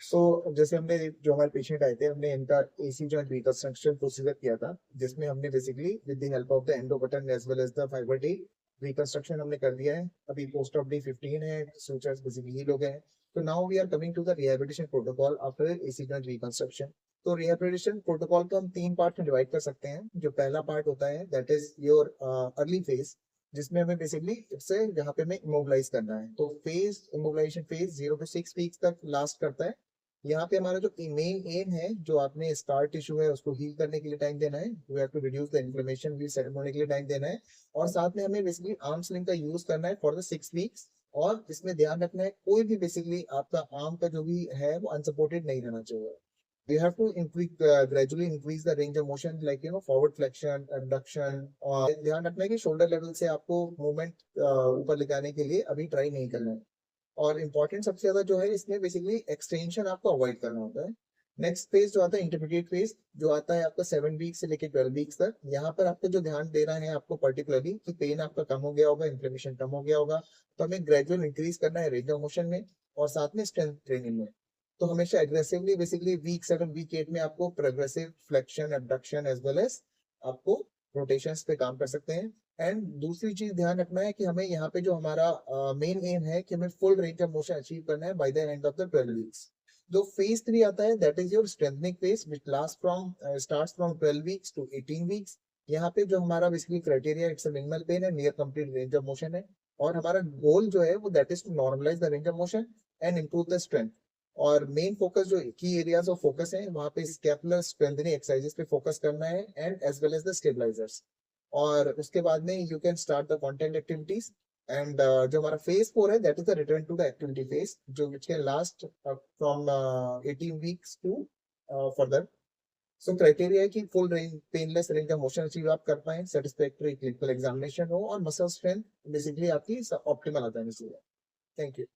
जैसे हमने जो हमारे पेशेंट आए थे, हमने इनका एसी जॉइंट रिकंस्ट्रक्शन प्रोसीजर किया था, जिसमें हमने basically with the help of the endo button as well as the fibre D reconstruction हमने कर दिया है। अभी पोस्ट ऑफ डे 15 है, सूचर्स बेसिकली हील हो गए हैं। तो now we are coming to the rehabilitation protocol after AC joint reconstruction. तो रिहैबिलिटेशन प्रोटोकॉल को हम 3 पार्ट में डिवाइड कर सकते हैं। जो पहला पार्ट होता है that is your early phase, जिसमें हमें बेसिकली इससे यहाँ पे हमें इमोबिलाइज करना है। तो phase immobilisation phase 0 to 6 weeks तक लास्ट करता है। यहाँ पे हमारा जो मेन एम है, जो आपने स्कार टिश्यू है उसको हील करने के लिए टाइम देना है, we have to reduce the inflammation, भी सेटल होने के लिए टाइम देना है। और साथ में हमें बेसिकली आर्म स्लिंग का यूज करना है फॉर द 6 वीक्स। और इसमें ध्यान रखना है कोई भी बेसिकली आपका आर्म का जो भी है वो अनसपोर्टेड नहीं रहना चाहिए। We have to gradually increase the range of motion, like forward flexion, abduction। और ध्यान रखना है कि शोल्डर लेवल से आपको मूवमेंट ऊपर ले जाने के लिए अभी ट्राई नहीं करना है। और इम्पोर्टेंट सबसे ज्यादा जो है इसमें बेसिकली एक्सटेंशन आपको अवॉइड करना होता है। नेक्स्ट फेज जो आता है इंटरमीडिएट फेज, जो आता है आपका 7 वीक से लेकर 12 वीक्स तक। यहाँ पर आपको जो ध्यान देना है आपको पर्टिकुलरली कि पेन आपका कम हो गया होगा, इन्फ्लेमेशन कम हो गया होगा, तो हमें ग्रेजुअल इंक्रीज करना है रेंज ऑफ मोशन में और साथ में स्ट्रेंथ ट्रेनिंग में। तो हमेशा एग्रेसिवली बेसिकली वीक 7 वीक 8 में आपको progressive flexion abduction as well as आपको रोटेशंस पे काम कर सकते हैं। एंड दूसरी चीज ध्यान रखना है कि हमें यहाँ पे जो हमारा मेन एम है कि हमें full range of motion achieve करना है by the end of the 12 weeks. जो फेज 3 आता है that is your strengthening phase which last from starts from 12 weeks to 18 weeks. यहाँ पे जो हमारा basically criteria it's minimal pain है, near complete range of motion है। और हमारा गोल जो है वो that is to normalise the range of motion and improve the strength. और मेन फोकस जो की एरियाज ऑफ फोकस है वहां पे स्कैपुलर स्ट्रेंथनिंग एक्सरसाइजेस पे फोकस करना है and as well as the stabilisers. और उसके बाद में you can start the content activities. And जो हमारा फेज 4 है that is the return to the activity phase, जो which can last from 18 weeks to further. So criteria है कि full range painless range of motion achieve आप कर पाए, satisfactory clinical examination हो और मसल स्ट्रेंथ बेसिकली आपकी ऑप्टिमल आ जानी चाहिए। Thank you.